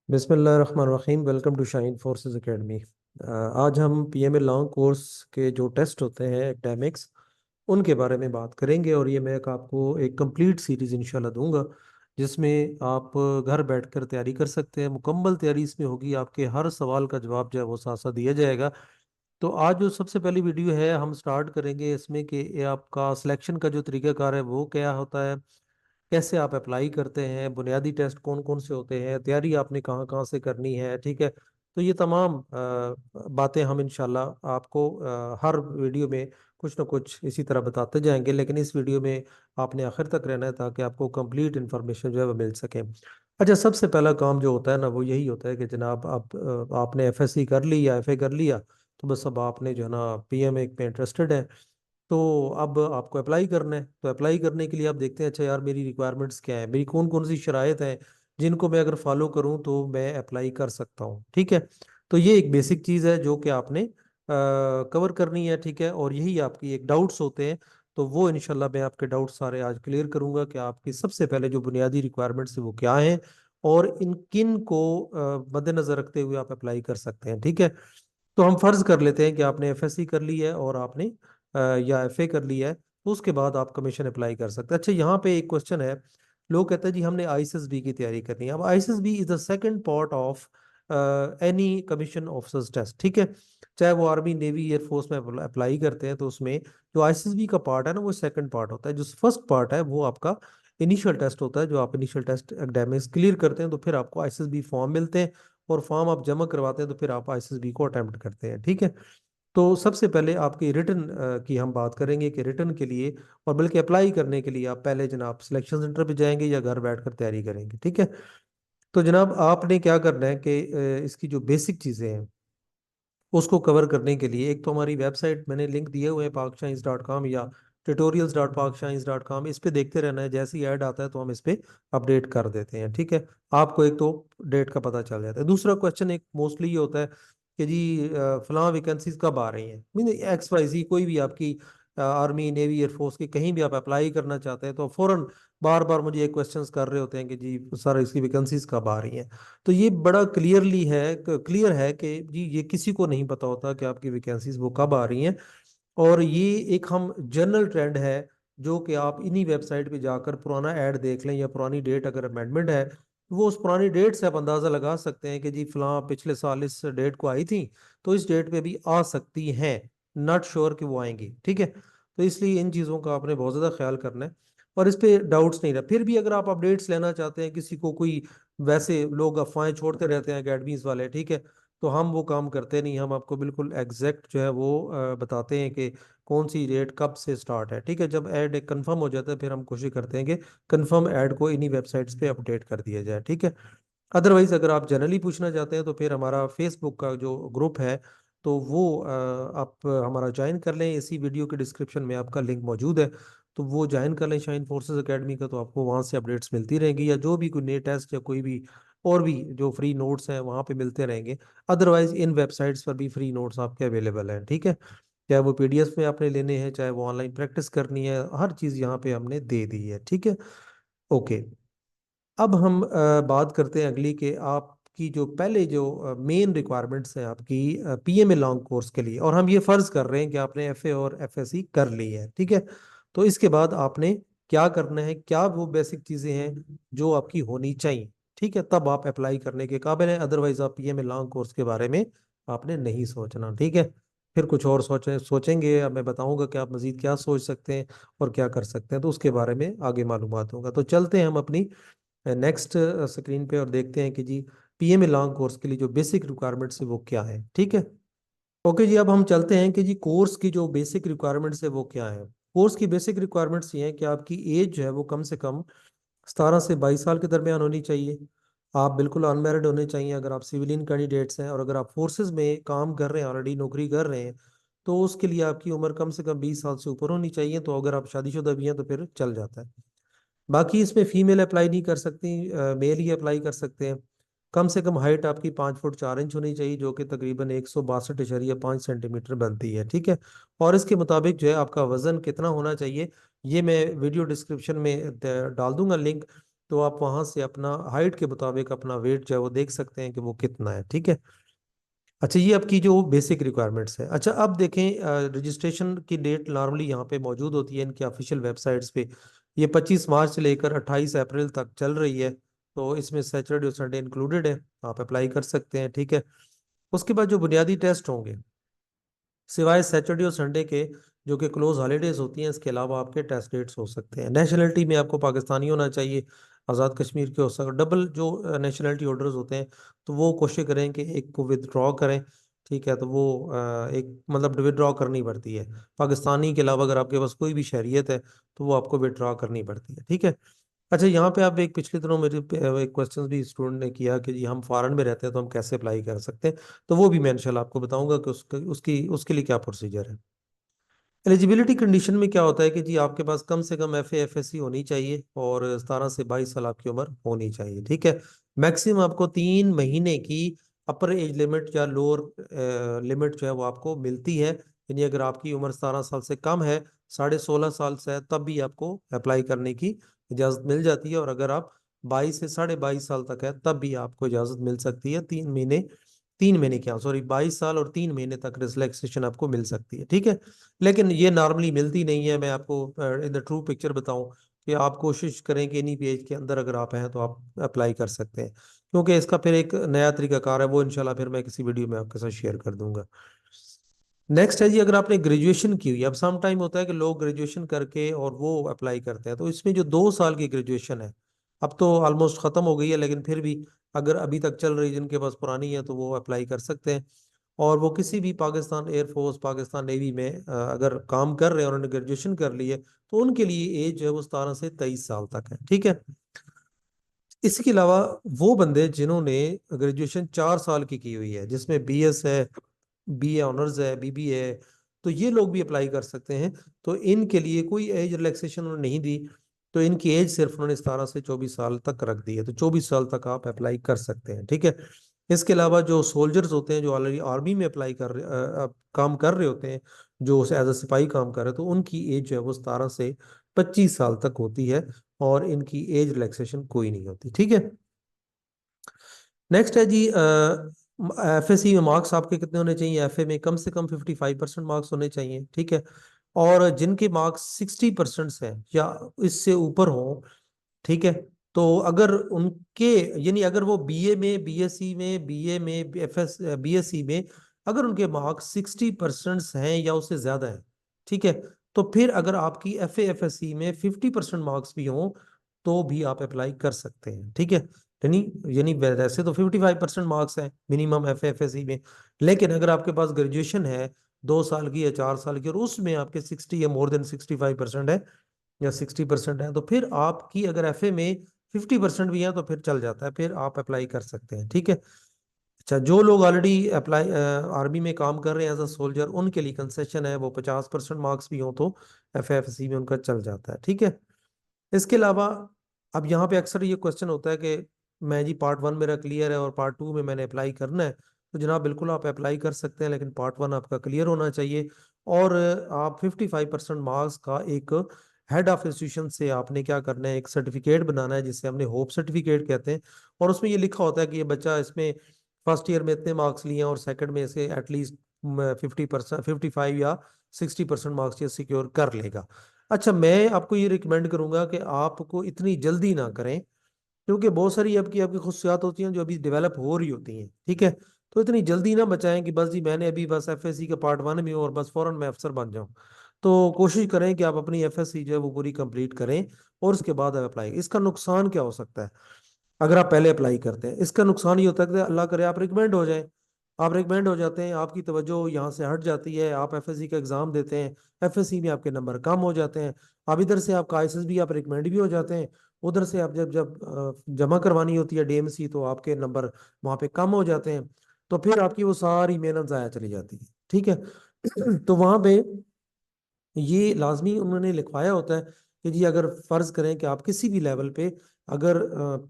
बिस्मिल्लाहिर्रहमानिर्रहीम। Welcome to Shine Forces Academy. आज हम पीएमए लॉन्ग कोर्स के जो टेस्ट होते हैं एकेडमिक्स उनके बारे में बात करेंगे। और ये मैं आपको एक कंप्लीट सीरीज इंशाल्लाह दूंगा जिसमें आप घर बैठकर तैयारी कर सकते हैं। मुकम्मल तैयारी इसमें होगी, आपके हर सवाल का जवाब जो है वो साथ साथ दिया जाएगा। तो आज जो सबसे पहली वीडियो है हम स्टार्ट करेंगे इसमें कि ये आपका सिलेक्शन का जो तरीकाकार है वो क्या होता है, कैसे आप अप्लाई करते हैं, बुनियादी टेस्ट कौन कौन से होते हैं, तैयारी आपने कहाँ कहाँ से करनी है। ठीक है, तो ये तमाम बातें हम इंशाल्लाह आपको हर वीडियो में कुछ ना कुछ इसी तरह बताते जाएंगे, लेकिन इस वीडियो में आपने आखिर तक रहना है ताकि आपको कंप्लीट इन्फॉर्मेशन जो है वो मिल सके। अच्छा, सबसे पहला काम जो होता है ना वो यही होता है कि जनाब आप आपने एफएससी कर ली या एफए कर लिया, तो बस अब आपने जो है ना पीएमए में इंटरेस्टेड है, तो अब आपको अप्लाई करना है। तो अप्लाई करने के लिए आप देखते हैं अच्छा यार मेरी रिक्वायरमेंट्स क्या है, मेरी कौन कौन सी शराइत हैं जिनको मैं अगर फॉलो करूं तो मैं अप्लाई कर सकता हूं। ठीक है, तो ये एक बेसिक चीज़ है जो कि आपने कवर करनी है। ठीक है, और यही आपकी एक डाउट्स होते हैं, तो वो इंशाल्लाह मैं आपके डाउट्स सारे आज क्लियर करूंगा कि आपकी सबसे पहले जो बुनियादी रिक्वायरमेंट्स है वो क्या हैं और इन किन को मद्देनजर रखते हुए आप अप्लाई कर सकते हैं। ठीक है, तो हम फर्ज कर लेते हैं कि आपने एफएससी कर ली है और आपने या एफए कर लिया है, तो उसके बाद आप कमीशन अप्लाई कर सकते हैं। अच्छा, यहाँ पे एक क्वेश्चन है, लोग कहते हैं जी हमने आईएसएसबी की तैयारी करनी है। अब ISSB is the second part of any commission officers test. ठीक है, चाहे वो आर्मी नेवी एयरफोर्स में अप्लाई करते हैं तो उसमें जो आईएसएसबी का पार्ट है ना वो सेकंड पार्ट होता है। जो फर्स्ट पार्ट है वो आपका इनिशियल टेस्ट होता है, जो आप इनिशियल टेस्ट एकेडमिक्स क्लियर करते हैं तो फिर आपको आईएसएसबी फॉर्म मिलते हैं, और फॉर्म आप जमा करवाते हैं तो फिर आप आईएसएसबी को अटेम्प्ट करते हैं। ठीक है, तो सबसे पहले आपकी रिटर्न की हम बात करेंगे कि रिटर्न के लिए और बल्कि अप्लाई करने के लिए आप पहले जनाब सिलेक्शन सेंटर पे जाएंगे या घर बैठकर तैयारी करेंगे। ठीक है, तो जनाब आपने क्या करना है कि इसकी जो बेसिक चीज़ें हैं उसको कवर करने के लिए एक तो हमारी वेबसाइट मैंने लिंक दिए हुए हैं pakscience.com या tutorials.pakscience.com, इस पे देखते रहना है। जैसे ही ऐड आता है तो हम इस पे अपडेट कर देते हैं। ठीक है, आपको एक तो डेट का पता चल जाता है। दूसरा क्वेश्चन एक मोस्टली ये होता है कि जी फलां वैकेंसीज कब आ रही हैं, मीन एक्स वाई जी कोई भी आपकी आर्मी नेवी एयरफोर्स की कहीं भी आप अप्लाई करना चाहते हैं तो फौरन बार बार मुझे ये क्वेश्चंस कर रहे होते हैं कि जी सर इसकी वैकेंसीज कब आ रही हैं। तो ये बड़ा क्लियर है कि जी ये किसी को नहीं पता होता कि आपकी वैकेंसीज वो कब आ रही हैं। और ये एक हम जनरल ट्रेंड है जो कि आप इन्हीं वेबसाइट पे जाकर पुराना ऐड देख लें या पुरानी डेट अगर अमेंडमेंट है तो वो उस पुरानी डेट से आप अंदाज़ा लगा सकते हैं कि जी फलां पिछले साल इस डेट को आई थी तो इस डेट पे भी आ सकती हैं। नॉट श्योर कि वो आएंगी। ठीक है, तो इसलिए इन चीज़ों का आपने बहुत ज़्यादा ख्याल करना है और इस पे डाउट्स नहीं रहा। फिर भी अगर आप अपडेट्स लेना चाहते हैं किसी को, कोई वैसे लोग अफवाहें छोड़ते रहते हैं अकेडमीज वाले, ठीक है, तो हम वो काम करते नहीं। हम आपको बिल्कुल एग्जैक्ट जो है वो बताते हैं कि कौन सी रेट कब से स्टार्ट है। ठीक है, जब ऐड एक कंफर्म हो जाता है फिर हम कोशिश करते हैं कि कंफर्म ऐड को इन्हीं वेबसाइट्स पे अपडेट कर दिया जाए। ठीक है, अदरवाइज अगर आप जनरली पूछना चाहते हैं तो फिर हमारा फेसबुक का जो ग्रुप है तो वो आप हमारा ज्वाइन कर लें। इसी वीडियो के डिस्क्रिप्शन में आपका लिंक मौजूद है, तो वो ज्वाइन कर लें शाइन फोर्सेस एकेडमी का, तो आपको वहाँ से अपडेट्स मिलती रहेंगी या जो भी कोई नए टेस्ट या कोई भी और भी जो फ्री नोट्स हैं वहाँ पे मिलते रहेंगे। अदरवाइज इन वेबसाइट्स पर भी फ्री नोट्स आपके अवेलेबल हैं। ठीक है, चाहे वो पीडीएफ में आपने लेने हैं, चाहे वो ऑनलाइन प्रैक्टिस करनी है, हर चीज़ यहाँ पे हमने दे दी है। ठीक है, ओके। अब हम बात करते हैं अगली के आपकी जो पहले जो मेन रिक्वायरमेंट्स हैं आपकी पीएमए लॉन्ग कोर्स के लिए, और हम ये फर्ज कर रहे हैं कि आपने एफए और एफएससी कर ली है। ठीक है, तो इसके बाद आपने क्या करना है, क्या वो बेसिक चीज़ें हैं जो आपकी होनी चाहिए। ठीक है, तब आप अप्लाई करने के काबिल हैं, अदरवाइज आप पीएमए लॉन्ग कोर्स के बारे में आपने नहीं सोचना। ठीक है, फिर कुछ और सोचेंगे, अब मैं बताऊंगा कि आप मजीद क्या सोच सकते हैं और क्या कर सकते हैं, तो उसके बारे में आगे मालूमात होगा। तो चलते हैं हम अपनी नेक्स्ट स्क्रीन पे और देखते हैं कि जी पीएमए लॉन्ग कोर्स के लिए जो बेसिक रिक्वायरमेंट्स है वो क्या है। ठीक है, ओके जी, अब हम चलते हैं कि जी कोर्स की जो बेसिक रिक्वायरमेंट्स है वो क्या है। कोर्स की बेसिक रिक्वायरमेंट्स ये हैं कि आपकी एज जो है वो कम से कम 17 से 22 साल के दरमियान होनी चाहिए। आप बिल्कुल अनमेरिड होने चाहिए अगर आप सिविलियन कैंडिडेट्स हैं, और अगर आप फोर्सेज में काम कर रहे हैं, ऑलरेडी नौकरी कर रहे हैं, तो उसके लिए आपकी उम्र कम से कम 20 साल से ऊपर होनी चाहिए। तो अगर आप शादीशुदा भी हैं तो फिर चल जाता है। बाकी इसमें फीमेल अप्लाई नहीं कर सकती, मेल ही अप्लाई कर सकते हैं। कम से कम हाइट आपकी 5 फुट 4 इंच होनी चाहिए, जो कि तकरीबन 162.5 सेंटीमीटर बनती है। ठीक है, और इसके मुताबिक जो है आपका वजन कितना होना चाहिए ये मैं वीडियो डिस्क्रिप्शन में डाल दूंगा लिंक। तो आप वहां से अपना हाइट के मुताबिक अपना वेट जो है वो देख सकते हैं कि वो कितना है। ठीक है। अच्छा, ये आपकी जो बेसिक रिक्वायरमेंट्स है। अच्छा, अब देखें रजिस्ट्रेशन की डेट नॉर्मली यहाँ पे मौजूद होती है इनकी ऑफिशियल वेबसाइट्स पे। ये 25 मार्च से लेकर 28 अप्रैल तक चल रही है। तो इसमें सैटरडे और संडे इंक्लूडेड है, आप अप्लाई कर सकते हैं। ठीक है। उसके बाद जो बुनियादी टेस्ट होंगे, सिवाय सैटरडे और संडे के जो कि क्लोज हॉलीडेज होती हैं, इसके अलावा आपके टेस्ट डेट्स हो सकते हैं। नेशनलिटी में आपको पाकिस्तानी होना चाहिए, आज़ाद कश्मीर के हो सकते। डबल जो नेशनलिटी होल्डर्स होते हैं तो वो कोशिश करें कि एक को विदड्रॉ करें। ठीक है, तो वो एक मतलब विदड्रॉ करनी पड़ती है। पाकिस्तानी के अलावा अगर आपके पास कोई भी शहरियत है तो वो आपको विदड्रॉ करनी पड़ती है। ठीक है। अच्छा, यहाँ पे आप एक पिछले दिनों मेरे एक क्वेश्चन भी स्टूडेंट ने किया कि जी हम फॉरेन में रहते हैं तो हम कैसे अप्लाई कर सकते हैं। तो वो भी मैं इंशाल्लाह आपको बताऊंगा कि उसके लिए क्या प्रोसीजर है। एलिजिबिलिटी कंडीशन में क्या होता है कि जी आपके पास कम से कम एफ एस सी होनी चाहिए और 17 से 22 साल आपकी उम्र होनी चाहिए। ठीक है। मैक्सिमम आपको 3 महीने की अपर एज लिमिट या लोअर लिमिट जो है वो आपको मिलती है। यानी अगर आपकी उम्र 17 साल से कम है, 16.5 साल से है, तब भी आपको अप्लाई करने की इजाज़त मिल जाती है। और अगर आप 22 से 22.5 साल तक है तब भी आपको इजाज़त मिल सकती है। 3 महीने, 3 महीने क्या, सॉरी, 22 साल और 3 महीने तक रिलैक्सेशन आपको मिल सकती है। ठीक है। लेकिन ये नॉर्मली मिलती नहीं है। मैं आपको इन द ट्रू पिक्चर बताऊं कि आप कोशिश करें कि इन्हीं पेज के अंदर अगर आप हैं तो आप अप्लाई कर सकते हैं, क्योंकि इसका फिर एक नया तरीकाकार है, वो इंशाल्लाह फिर मैं किसी वीडियो में आपके साथ शेयर कर दूंगा। नेक्स्ट है जी, अगर आपने ग्रेजुएशन की हुई, अब सम टाइम होता है कि लोग ग्रेजुएशन करके और वो अप्लाई करते हैं, तो इसमें जो 2 साल की ग्रेजुएशन है, अब तो ऑलमोस्ट खत्म हो गई है, लेकिन फिर भी अगर अभी तक चल रही, जिनके पास पुरानी है तो वो अप्लाई कर सकते हैं। और वो किसी भी पाकिस्तान एयरफोर्स, पाकिस्तान नेवी में अगर काम कर रहे हैं और उन्होंने ग्रेजुएशन कर ली है तो उनके लिए एज जो है वो 17 से 23 साल तक है। ठीक है। इसके अलावा वो बंदे जिन्होंने ग्रेजुएशन 4 साल की हुई है, जिसमें BS है, BA ऑनर्स है, BB है, तो ये लोग भी अप्लाई कर सकते हैं। तो इनके लिए कोई एज रिलैक्सेशन उन्होंने नहीं दी, तो इनकी एज सिर्फ उन्होंने 17 से 24 साल तक रख दी है। तो 24 साल तक आप अप्लाई कर सकते हैं। ठीक है। इसके अलावा जो सोल्जर्स होते हैं जो ऑलरेडी आर्मी में अप्लाई कर रहे काम कर रहे होते हैं, जो एज अ सिपाही काम कर रहे हैं, तो उनकी एज जो है वो 17 से 25 साल तक होती है और इनकी एज रिलैक्सेशन कोई नहीं होती। ठीक है। नेक्स्ट है जी, FSC में मार्क्स आपके कितने होने चाहिए? FA में कम से कम 55% मार्क्स होने चाहिए। ठीक है। और जिनके मार्क्स 60% हैं या इससे ऊपर हो, ठीक है, तो अगर उनके, यानी अगर वो BA में, BSc में, BA में, BSc में अगर उनके मार्क्स 60% हैं या उससे ज्यादा है, ठीक है, तो फिर अगर आपकी FA FSC में 50% मार्क्स भी हों तो भी आप अप्लाई कर सकते हैं। ठीक है। यानी यानी वैसे तो 55% मार्क्स हैं मिनिमम FA FSC में, लेकिन अगर आपके पास ग्रेजुएशन है 2 साल की या 4 साल की और उसमें आपके 60 या मोर देन 65% है या 60% है, तो फिर आपकी अगर FA में 50% भी है तो फिर चल जाता है, फिर आप अप्लाई कर सकते हैं। ठीक है। अच्छा, जो लोग ऑलरेडी अप्लाई आर्मी में काम कर रहे हैं एज अ सोल्जर, उनके लिए कंसेशन है, वो 50% मार्क्स भी हो तो FA FSC में उनका चल जाता है। ठीक है। इसके अलावा अब यहाँ पे अक्सर ये क्वेश्चन होता है कि मैं जी पार्ट 1 मेरा क्लियर है और पार्ट 2 में मैंने अप्लाई करना है, तो जनाब बिल्कुल आप अप्लाई कर सकते हैं, लेकिन पार्ट 1 आपका क्लियर होना चाहिए। और आप 55% मार्क्स का एक हेड ऑफ इंस्टीट्यूशन से आपने क्या करना है, एक सर्टिफिकेट बनाना है जिसे हमने होप सर्टिफिकेट कहते हैं। और उसमें ये लिखा होता है कि ये बच्चा इसमें फर्स्ट ईयर में इतने मार्क्स लिए हैं और सेकंड में इसे एटलीस्ट 50%, 55 या 60% मार्क्स ये सिक्योर कर लेगा। अच्छा, मैं आपको ये रिकमेंड करूंगा कि आपको इतनी जल्दी ना करें, क्योंकि बहुत सारी आपकी आपकी खुशियात होती हैं जो अभी डेवलप हो रही होती हैं। ठीक है। तो इतनी जल्दी ना बचाएं कि बस जी मैंने अभी बस FSC के पार्ट 1 में हूं और बस फौरन मैं अफसर बन जाऊं। तो कोशिश करें कि आप अपनी FSC जो है वो पूरी कंप्लीट करें और उसके बाद अप्लाई। इसका नुकसान क्या हो सकता है अगर आप पहले अप्लाई करते हैं? इसका नुकसान ये होता है कि अल्लाह करे आप रिकमेंड हो जाएं, आप रिकमेंड हो जाते हैं, आपकी तवज्जो यहाँ से हट जाती है, आप FSC का एग्जाम देते हैं, FSC में आपके नंबर कम हो जाते हैं, अब इधर से आपका ISS भी, आप रिकमेंड भी हो जाते हैं, उधर से आप जब जब जमा करवानी होती है DMC तो आपके नंबर वहाँ पे कम हो जाते हैं, तो फिर आपकी वो सारी मेहनत ज़ाया चली जाती है। ठीक है। तो वहाँ पे ये लाजमी उन्होंने लिखवाया होता है कि जी अगर फर्ज करें कि आप किसी भी लेवल पे अगर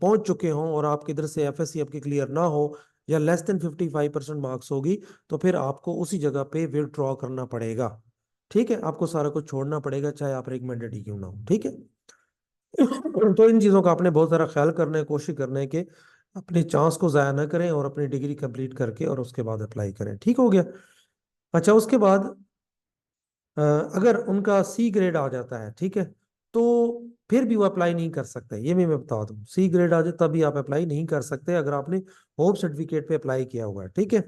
पहुंच चुके हों और आपके इधर से FSC आपकी क्लियर ना हो या लेस देन 55% मार्क्स होगी, तो फिर आपको उसी जगह पे विड्रॉ करना पड़ेगा। ठीक है। आपको सारा कुछ छोड़ना पड़ेगा चाहे आप रिकमेंडेड ही क्यों ना हो। ठीक है। तो इन चीज़ों का आपने बहुत सारा ख्याल करना है, कोशिश करना है कि अपनी चांस को ज़ाया ना करें और अपनी डिग्री कंप्लीट करके और उसके बाद अप्लाई करें। ठीक हो गया। अच्छा, उसके बाद अगर उनका सी ग्रेड आ जाता है, ठीक है, तो फिर भी वो अप्लाई नहीं कर सकते। ये मैं बता दूं, सी ग्रेड आ जाए तभी आप अप्लाई नहीं कर सकते अगर आपने होप सर्टिफिकेट पे अप्लाई किया हुआ है। ठीक है।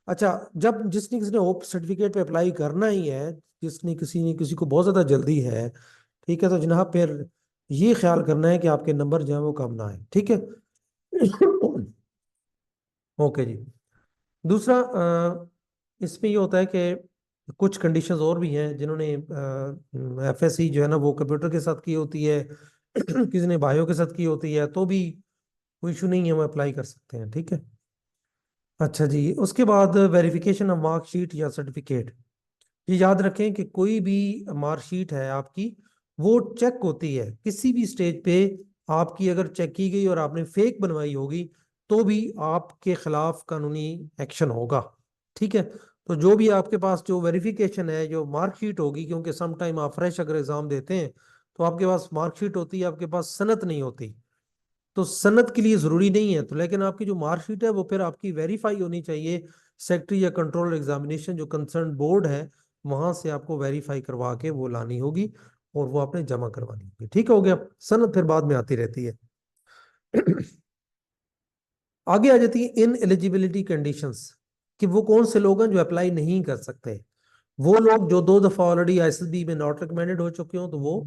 अच्छा, जब जिसने किसी ने होप सर्टिफिकेट पे अप्लाई करना ही है, जिसने किसी ने किसी को बहुत ज़्यादा जल्दी है, ठीक है, तो जनाब फिर ये ख्याल करना है कि आपके नंबर जो है वो कम ना आए। ठीक है। ओके जी। दूसरा, इसमें ये होता है कि कुछ कंडीशंस और भी हैं। जिन्होंने एफएससी जो है ना वो कंप्यूटर के साथ की होती है, किसी ने बायो के साथ की होती है, तो भी कोई इशू नहीं है, वो अप्लाई कर सकते हैं। ठीक है। अच्छा जी, उसके बाद वेरिफिकेशन ऑफ मार्कशीट या सर्टिफिकेट। ये याद रखें कि कोई भी मार्कशीट है आपकी, वो चेक होती है किसी भी स्टेज पे। आपकी अगर चेक की गई और आपने फेक बनवाई होगी, तो भी आपके खिलाफ कानूनी एक्शन होगा। ठीक है। तो जो भी आपके पास जो वेरिफिकेशन है, जो मार्कशीट होगी, क्योंकि सम टाइम आप फ्रेश अगर एग्जाम देते हैं तो आपके पास मार्कशीट होती है, आपके पास सनत नहीं होती। तो सनत के लिए जरूरी नहीं है, तो लेकिन आपकी जो मार्कशीट है वो फिर आपकी वेरीफाई होनी चाहिए। सेक्रेटरी या कंट्रोल एग्जामिनेशन जो कंसर्न बोर्ड है, वहां से आपको वेरीफाई करवा के वो लानी होगी और वो आपने जमा करवानी होगी। ठीक हो गया। सनत फिर बाद में आती रहती है। आगे आ जाती है इन एलिजिबिलिटी कंडीशंस, कि वो कौन से लोग हैं जो अप्लाई नहीं कर सकते। वो लोग जो 2 दफा ऑलरेडी आईएसएसबी में नॉट रिकमेंडेड हो चुके हो, तो वो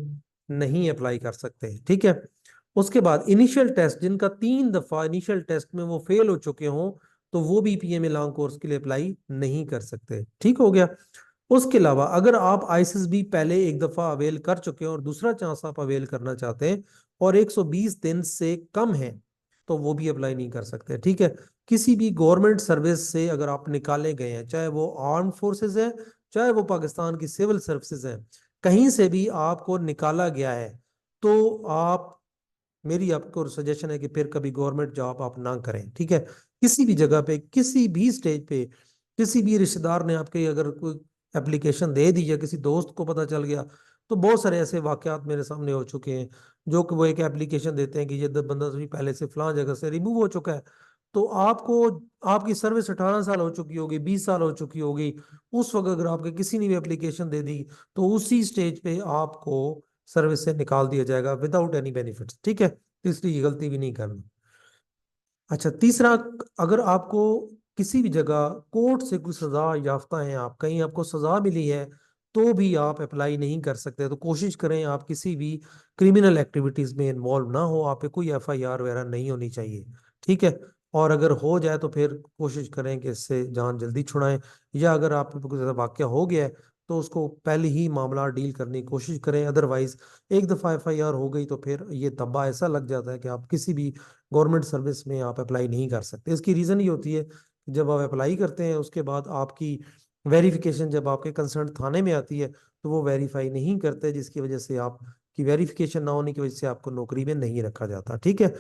नहीं अप्लाई कर सकते। ठीक है। उसके बाद इनिशियल टेस्ट, जिनका 3 दफा इनिशियल टेस्ट में वो फेल हो चुके हों, तो वो भी पीएमए लॉन्ग कोर्स के लिए अप्लाई नहीं कर सकते। ठीक हो गया। उसके अलावा अगर आप आईएसएसबी पहले 1 दफा अवेल कर चुके हैं और दूसरा चांस आप अवेल करना चाहते हैं और 120 दिन से कम है, तो वो भी अप्लाई नहीं कर सकते। ठीक है। किसी भी गवर्नमेंट सर्विस से अगर आप निकाले गए हैं, चाहे वो आर्म फोर्सेस है, चाहे वो पाकिस्तान की सिविल सर्विसेज है, कहीं से भी आपको निकाला गया है, तो आप, मेरी आपको सजेशन है कि फिर कभी गवर्नमेंट जॉब आप ना करें। ठीक है। किसी भी जगह पे, किसी भी स्टेज पे, किसी भी रिश्तेदार ने आपके अगर कोई एप्लीकेशन दे दी या किसी दोस्त को पता चल गया, तो बहुत सारे ऐसे वाकयात मेरे सामने हो चुके हैं, जो कि वो एक एप्लीकेशन देते हैं कि ये बंदा तो भी पहले से फलां जगह से रिमूव हो चुका है। तो आपको, आपकी सर्विस 18 साल हो चुकी होगी, 20 साल हो चुकी होगी, उस वक्त अगर आपके किसी ने भी एप्लीकेशन दे दी, तो उसी स्टेज पे आपको सर्विस से निकाल दिया जाएगा विदाउट एनी बेनिफिट्स। ठीक है। तो इसलिए ये गलती भी नहीं करनी। अच्छा, तीसरा, अगर आपको किसी भी जगह कोर्ट से कोई सजा याफ्ता है, आप कहीं आपको सजा मिली है, तो भी आप अप्लाई नहीं कर सकते। तो कोशिश करें आप किसी भी क्रिमिनल एक्टिविटीज में इन्वॉल्व ना हो, आप पे कोई एफआईआर वगैरह नहीं होनी चाहिए। ठीक है। और अगर हो जाए तो फिर कोशिश करें कि इससे जान जल्दी छुड़ाएं, या अगर आप पे कोई ज़्यादा वाकया हो गया है तो उसको पहले ही मामला डील करने की कोशिश करें। अदरवाइज 1 दफा एफआईआर हो गई तो फिर ये धब्बा ऐसा लग जाता है कि आप किसी भी गवर्नमेंट सर्विस में आप अप्लाई नहीं कर सकते। इसकी रीज़न ये होती है कि जब आप अप्लाई करते हैं उसके बाद आपकी वेरिफिकेशन जब आपके कंसर्न थाने में आती है, तो वो वेरीफाई नहीं करते, जिसकी वजह से आपकी वेरिफिकेशन ना होने की वजह से आपको नौकरी में नहीं रखा जाता। ठीक है।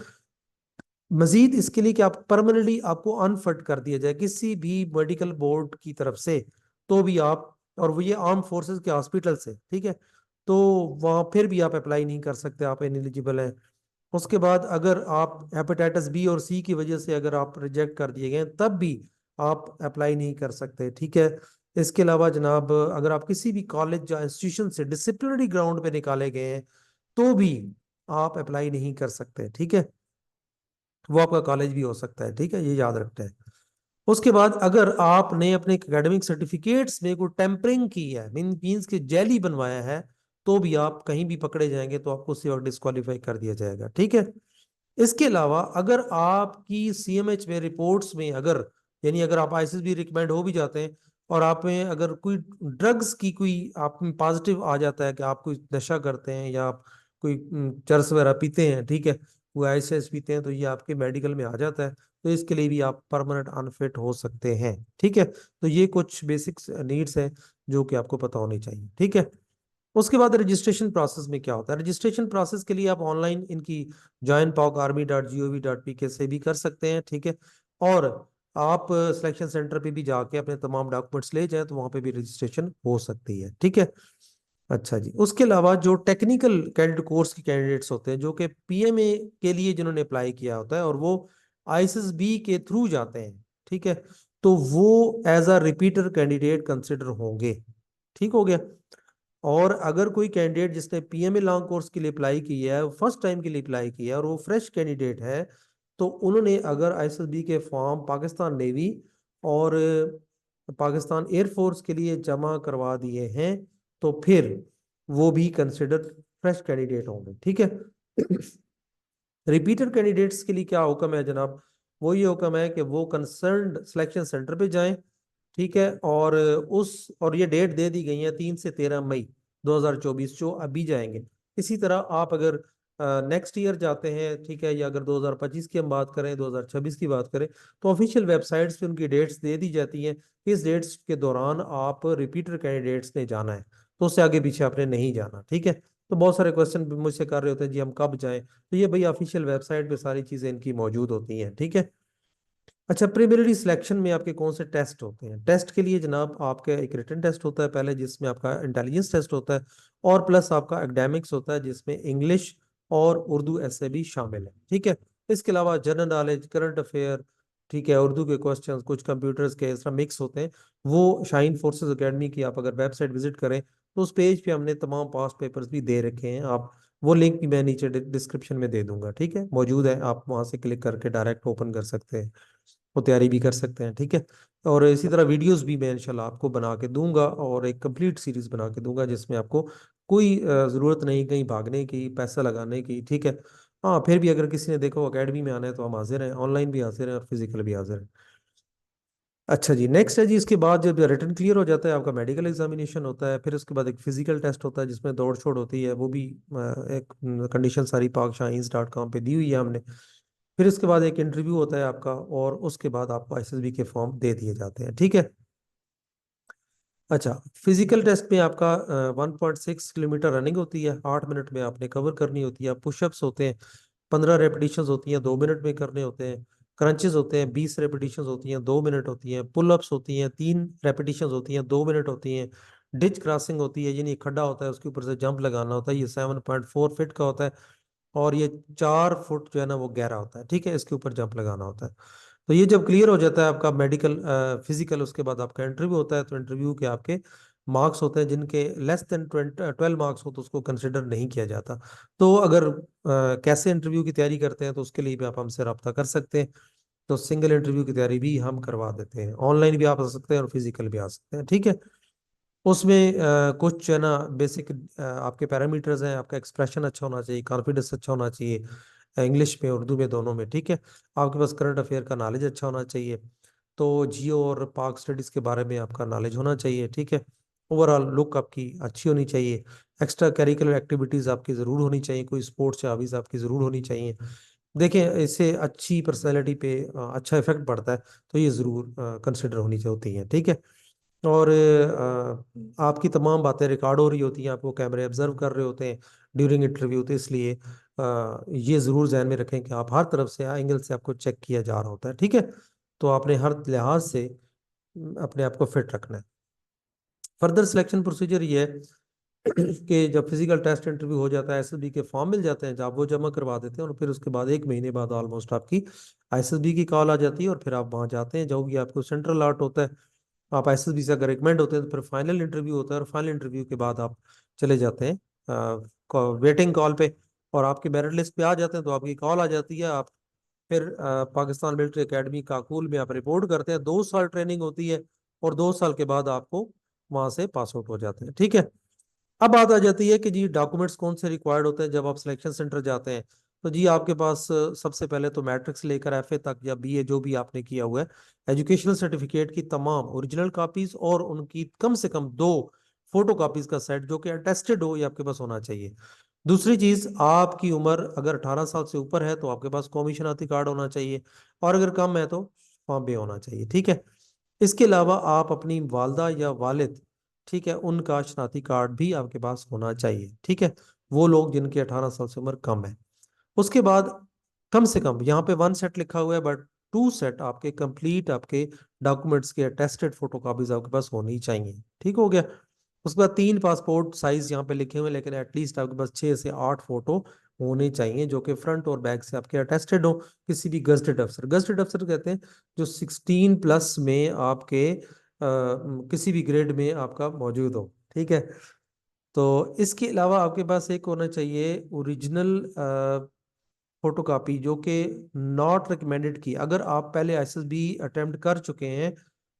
मजीद इसके लिए कि आप परमानेंटली आपको अनफिट कर दिया जाए किसी भी मेडिकल बोर्ड की तरफ से, तो भी आप, और वो ये आर्म फोर्सेस के हॉस्पिटल से, ठीक है, तो वहाँ फिर भी आप अप्लाई नहीं कर सकते, आप इनएलिजिबल हैं। उसके बाद अगर आप हेपेटाइटिस बी और सी की वजह से अगर आप रिजेक्ट कर दिए गए तब भी आप अप्लाई नहीं कर सकते। ठीक है। इसके अलावा जनाब, अगर आप किसी भी कॉलेज या इंस्टीट्यूशन से डिसिप्लिनरी ग्राउंड पे निकाले गए हैं, तो भी आप अप्लाई नहीं कर सकते। ठीक है। वो आपका कॉलेज भी हो सकता है। ठीक है, ये याद रखते हैं। उसके बाद अगर आपने अपने एकेडमिक सर्टिफिकेट्स में कोई टेम्परिंग की है, मीन्स के जेली बनवाया है, तो भी आप कहीं भी पकड़े जाएंगे तो आपको उसी वक्त डिस्qualify कर दिया जाएगा। ठीक है। इसके अलावा अगर आपकी सीएमएच में रिपोर्ट्स में अगर, यानी अगर आप आईसीएसबी रिकमेंड हो भी जाते हैं और आप में अगर कोई ड्रग्स की कोई आप में पॉजिटिव आ जाता है कि आप कोई नशा करते हैं या आप कोई चरस वगैरह पीते हैं, ठीक है, वो आईएसएस पीते हैं, तो ये आपके मेडिकल में आ जाता है, तो इसके लिए भी आप परमानेंट अनफिट हो सकते हैं। ठीक है। तो ये कुछ बेसिक्स नीड्स हैं जो कि आपको पता होनी चाहिए। ठीक है। उसके बाद रजिस्ट्रेशन प्रोसेस में क्या होता है? रजिस्ट्रेशन प्रोसेस के लिए आप ऑनलाइन इनकी joinpokarmy.gov.pk से भी कर सकते हैं। ठीक है। और आप सिलेक्शन सेंटर पे भी जाके अपने तमाम डॉक्यूमेंट्स ले जाएं तो वहां पे भी रजिस्ट्रेशन हो सकती है। ठीक है। अच्छा जी, उसके अलावा जो टेक्निकल कैडेट कोर्स के कैंडिडेट्स होते हैं जो कि पीएमए के लिए जिन्होंने अप्लाई किया होता है और वो आईएसएसबी के थ्रू जाते हैं, ठीक है, तो वो as a repeater candidate consider होंगे। ठीक हो गया। और अगर कोई कैंडिडेट जिसने पीएमए लॉन्ग कोर्स के लिए अप्लाई किया है, फर्स्ट टाइम के लिए अप्लाई किया है और वो फ्रेश कैंडिडेट है, तो उन्होंने अगर आईएसएसबी के फॉर्म पाकिस्तान नेवी और पाकिस्तान एयरफोर्स के लिए जमा करवा दिए हैं, तो फिर वो भी कंसिडर फ्रेश कैंडिडेट होंगे। ठीक है। रिपीटेड कैंडिडेट्स के लिए क्या हुक्म है जनाब? वो ये हुक्म है कि वो कंसर्न्ड सिलेक्शन सेंटर पे जाएं, ठीक है, और ये डेट दे दी गई है 3 से 13 मई 2024, जो अभी जाएंगे। इसी तरह आप अगर नेक्स्ट ईयर जाते हैं, ठीक है, या अगर 2025 की हम बात करें, 2026 की बात करें, तो ऑफिशियल वेबसाइट्स पे उनकी डेट्स दे दी जाती हैं। इस डेट्स के दौरान आप रिपीटर कैंडिडेट्स ने जाना है, तो उससे आगे पीछे आपने नहीं जाना। ठीक है। तो बहुत सारे क्वेश्चन मुझसे कर रहे होते हैं जी हम कब जाएं, तो ये भाई ऑफिशियल वेबसाइट पे सारी चीजें इनकी मौजूद होती हैं। ठीक है। अच्छा, प्रिलिमिनरी सिलेक्शन में आपके कौन से टेस्ट होते हैं? टेस्ट के लिए जनाब आपका एक रिटन टेस्ट होता है पहले, जिसमें आपका इंटेलिजेंस टेस्ट होता है, और प्लस आपका एकेडमिक्स होता है जिसमें इंग्लिश और उर्दू ऐसे भी शामिल है। ठीक है। इसके अलावा जनरल नॉलेज, करंट अफेयर, ठीक है, उर्दू के क्वेश्चन, कुछ कंप्यूटर्स के, इस तरह मिक्स होते हैं। वो शाइन फोर्सेस एकेडमी की आप अगर वेबसाइट विजिट करें तो उस पेज पे हमने तमाम पास पेपर्स भी दे रखे हैं। आप वो लिंक भी मैं नीचे डिस्क्रिप्शन में दे दूंगा, ठीक है, मौजूद है, आप वहां से क्लिक करके डायरेक्ट ओपन कर सकते हैं, वो तैयारी भी कर सकते हैं। ठीक है। और इसी तरह वीडियोस भी मैं इंशाल्लाह आपको बना के दूंगा और एक कंप्लीट सीरीज बना के दूंगा जिसमें आपको कोई ज़रूरत नहीं कहीं भागने की, पैसा लगाने की। ठीक है। हाँ, फिर भी अगर किसी ने देखो एकेडमी में आना है तो हम हाजिर हैं, ऑनलाइन भी हाजिर हैं और फिजिकल भी हाजिर हैं। अच्छा जी, नेक्स्ट है जी, इसके बाद जब रिटन क्लियर हो जाता है आपका मेडिकल एग्जामिनेशन होता है, फिर उसके बाद एक फिजिकल टेस्ट होता है जिसमें दौड़ छोड़ होती है, वो भी एक कंडीशन सारी पाकशाहीन.com पे दी हुई है हमने। फिर उसके बाद एक इंटरव्यू होता है आपका, और उसके बाद आपको आईएसएसबी के फॉर्म दे दिए जाते हैं। ठीक है। अच्छा, फिजिकल टेस्ट में आपका 1.6 किलोमीटर रनिंग होती है, 8 मिनट में आपने कवर करनी होती है। पुशअप्स होते हैं, 15 रेपिटेशंस होती हैं, 2 मिनट में करने होते हैं। क्रंचेस होते हैं, 20 रेपिटेशंस होती हैं, 2 मिनट होती हैं। पुलअप्स होती हैं, 3 रेपिटेशंस होती हैं, 2 मिनट होती हैं। डिच क्रॉसिंग होती है, यानी खड्डा होता है उसके ऊपर से जंप लगाना होता है, ये 7.4 फीट का होता है। और ये 4 फुट जो है ना वो गहरा होता है। ठीक है, इसके ऊपर जंप लगाना होता है। तो ये जब क्लियर हो जाता है आपका मेडिकल फिजिकल, उसके बाद आपका इंटरव्यू होता है। तो इंटरव्यू के आपके मार्क्स होते हैं, जिनके लेस देन 12 मार्क्स हो तो उसको कंसिडर नहीं किया जाता। तो अगर कैसे इंटरव्यू की तैयारी करते हैं तो उसके लिए भी आप हमसे रब्ता कर सकते हैं। तो सिंगल इंटरव्यू की तैयारी भी हम करवा देते हैं, ऑनलाइन भी आप आ सकते हैं और फिजिकल भी आ सकते हैं। ठीक है। उसमें कुछ है ना बेसिक आपके पैरामीटर्स हैं। आपका एक्सप्रेशन अच्छा होना चाहिए, कॉन्फिडेंस अच्छा होना चाहिए, इंग्लिश में उर्दू में दोनों में। ठीक है। आपके पास करंट अफेयर का नॉलेज अच्छा होना चाहिए। तो जियो और पाक स्टडीज के बारे में आपका नॉलेज होना चाहिए। ठीक है। ओवरऑल लुक आपकी अच्छी होनी चाहिए। एक्स्ट्रा करिकुलर एक्टिविटीज आपकी जरूर होनी चाहिए, कोई स्पोर्ट्स या हॉबीज आपकी जरूर होनी चाहिए। देखिए, इससे अच्छी पर्सनैलिटी पे अच्छा इफेक्ट पड़ता है, तो ये जरूर कंसिडर होनी होती है। ठीक है। और आपकी तमाम बातें रिकॉर्ड हो रही होती हैं, आपको कैमरे ऑब्जर्व कर रहे होते हैं ड्यूरिंग इंटरव्यू, तो इसलिए ये ज़रूर ध्यान में रखें कि आप हर तरफ से एंगल से आपको चेक किया जा रहा होता है। ठीक है। तो आपने हर लिहाज से अपने आप को फिट रखना है। फर्दर सिलेक्शन प्रोसीजर ये है कि जब फिजिकल टेस्ट इंटरव्यू हो जाता है, एसएसबी के फॉर्म मिल जाते हैं, जब वो जमा करवा देते हैं, और फिर उसके बाद 1 महीने बाद ऑलमोस्ट आपकी आईएसएसबी की कॉल आ जाती है और फिर आप वहाँ जाते हैं, जो भी आपको सेंट्रल अलॉट होता है। आप एसएसबी से अगर रिकमेंड होते हैं तो फिर फाइनल इंटरव्यू होता है, और फाइनल इंटरव्यू के बाद आप चले जाते हैं वेटिंग कॉल पे, और आपके मेरिट लिस्ट पे आ जाते हैं, तो आपकी कॉल आ जाती है। आप फिर पाकिस्तान मिलिट्री एकेडमी काकुल में आप रिपोर्ट करते हैं, 2 साल ट्रेनिंग होती है, और 2 साल के बाद आपको वहां से पास आउट हो जाते हैं। ठीक है। अब बात आ जाती है कि जी डॉक्यूमेंट्स कौन से रिक्वायर्ड होते हैं जब आप सिलेक्शन सेंटर जाते हैं। तो जी आपके पास सबसे पहले तो मैट्रिक से लेकर एफए तक या बीए जो भी आपने किया हुआ है, एजुकेशनल सर्टिफिकेट की तमाम ओरिजिनल कॉपीज और उनकी कम से कम 2 फोटो कॉपीज का सेट जो कि अटेस्टेड हो, ये आपके पास होना चाहिए। दूसरी चीज, आपकी उम्र अगर 18 साल से ऊपर है तो आपके पास कौमी शनाख्ती कार्ड होना चाहिए, और अगर कम है तो फॉर्म भी होना चाहिए। ठीक है। इसके अलावा आप अपनी वालदा या वालिद, ठीक है, उनका शनाख्ती कार्ड भी आपके पास होना चाहिए। ठीक है, वो लोग जिनकी 18 साल से उम्र कम है। उसके बाद कम से कम, यहाँ पे 1 सेट लिखा हुआ है बट 2 सेट आपके कंप्लीट आपके डॉक्यूमेंट्स के अटेस्टेड फोटो कॉपीज आपके पास होनी चाहिए। ठीक हो गया। उसके बाद 3 पासपोर्ट साइज यहाँ पे लिखे हुए हैं, लेकिन एटलीस्ट आपके पास 6 से 8 फोटो होने चाहिए जो कि फ्रंट और बैक से आपके अटेस्टेड हो किसी भी गजटेड अफसर। गजटेड अफसर कहते हैं जो 16+ में आपके किसी भी ग्रेड में आपका मौजूद हो, ठीक है। तो इसके अलावा आपके पास एक होना चाहिए ओरिजिनल फोटोकॉपी जो कि नॉट रिकमेंडेड की, अगर आप पहले एसएसबी अटेम्प्ट कर चुके हैं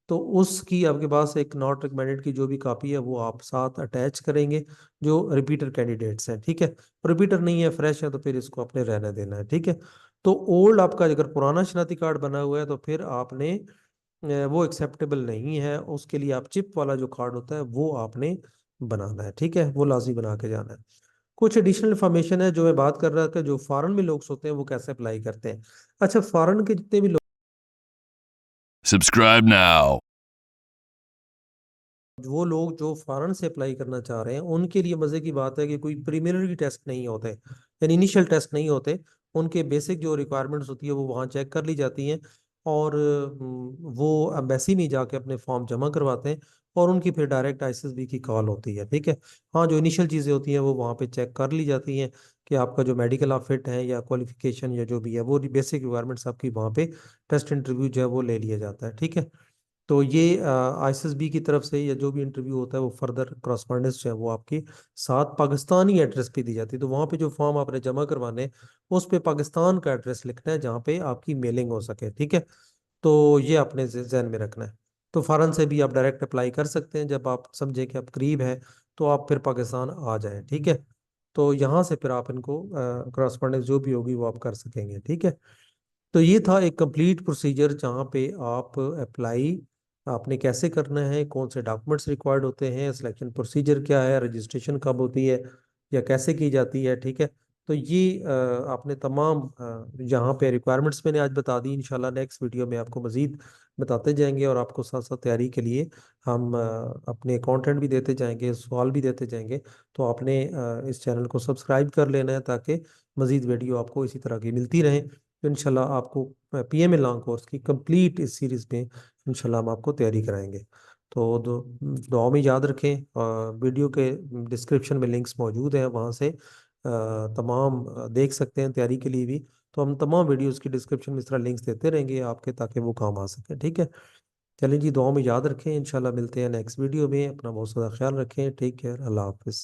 तो उसकी आपके पास एक नॉट रिकमेंडेड की जो भी कॉपी है वो आप साथ अटैच करेंगे, जो रिपीटर कैंडिडेट्स हैं, ठीक है। रिपीटर नहीं है, फ्रेश है, तो फिर इसको अपने रहने देना है, ठीक है। तो ओल्ड आपका अगर पुराना शनाख्ती कार्ड बना हुआ है तो फिर आपने वो एक्सेप्टेबल नहीं है, उसके लिए आप चिप वाला जो कार्ड होता है वो आपने बनाना है, ठीक है, वो लाजमी बना के जाना है। कुछ एडिशनल इन्फॉर्मेशन है जो मैं बात कर रहा था, जो फॉरेन में लोग होते हैं वो कैसे अप्लाई करते हैं। अच्छा, फॉरेन के जितने भी लोग, Subscribe now. वो लोग जो फॉरेन से अप्लाई करना चाह रहे हैं उनके लिए मजे की बात है कि कोई प्रिलिमिनरी टेस्ट नहीं होते, यानी इनिशियल टेस्ट नहीं होते। उनके बेसिक जो रिक्वायरमेंट्स होती है वो वहाँ चेक कर ली जाती हैं, और वो एम्बेसी में जाके अपने फॉर्म जमा करवाते हैं, और उनकी फिर डायरेक्ट आईएसएसबी की कॉल होती है, ठीक है। हाँ, जो इनिशियल चीज़ें होती हैं वो वहाँ पे चेक कर ली जाती हैं कि आपका जो मेडिकल आप फिट है या क्वालिफिकेशन या जो भी है, वो बेसिक रिक्वायरमेंट्स आपकी वहाँ पे टेस्ट इंटरव्यू जो है वो ले लिया जाता है, ठीक है। तो ये आईएसएसबी की तरफ से या जो भी इंटरव्यू होता है वो फर्दर करस्पॉन्डेंस जो है वो आपकी साथ पाकिस्तानी एड्रेस पे दी जाती है। तो वहाँ पे जो फॉर्म आपने जमा करवाने उस पे पाकिस्तान का एड्रेस लिखना है जहाँ पे आपकी मेलिंग हो सके, ठीक है। तो ये अपने जहन में रखना है। तो फॉरेन से भी आप डायरेक्ट अप्लाई कर सकते हैं, जब आप समझे कि आप करीब हैं तो आप फिर पाकिस्तान आ जाएं, ठीक है। तो यहाँ से फिर आप इनको करस्पॉन्डेंस जो भी होगी वो आप कर सकेंगे, ठीक है। तो ये था एक कंप्लीट प्रोसीजर जहाँ पे आप अप्लाई आपने कैसे करना है, कौन से डॉक्यूमेंट्स रिक्वायर्ड होते हैं, सिलेक्शन प्रोसीजर क्या है, रजिस्ट्रेशन कब होती है या कैसे की जाती है, ठीक है। तो ये आपने तमाम यहाँ पे रिक्वायरमेंट्स मैंने आज बता दी। इंशाल्लाह नेक्स्ट वीडियो में आपको मज़ीद बताते जाएंगे और आपको साथ साथ तैयारी के लिए हम अपने कंटेंट भी देते जाएंगे, सवाल भी देते जाएंगे। तो आपने इस चैनल को सब्सक्राइब कर लेना है ताकि मज़ीद वीडियो आपको इसी तरह की मिलती रहे। तो इंशाल्लाह आपको पीएमए लॉन्ग कोर्स की कंप्लीट इस सीरीज में इंशाल्लाह हम आपको तैयारी कराएंगे। तो दुआ में याद रखें, वीडियो के डिस्क्रिप्शन में लिंक्स मौजूद हैं, वहाँ से तमाम देख सकते हैं तैयारी के लिए भी। तो हम तमाम वीडियोस की डिस्क्रिप्शन में इस तरह लिंक्स देते रहेंगे आपके, ताकि वो काम आ सके, ठीक है। चलें जी, दुआ में याद रखें, इंशाल्लाह मिलते हैं नेक्स्ट वीडियो में। अपना बहुत सारा ख्याल रखें, टेक केयर, अल्लाह हाफिज़।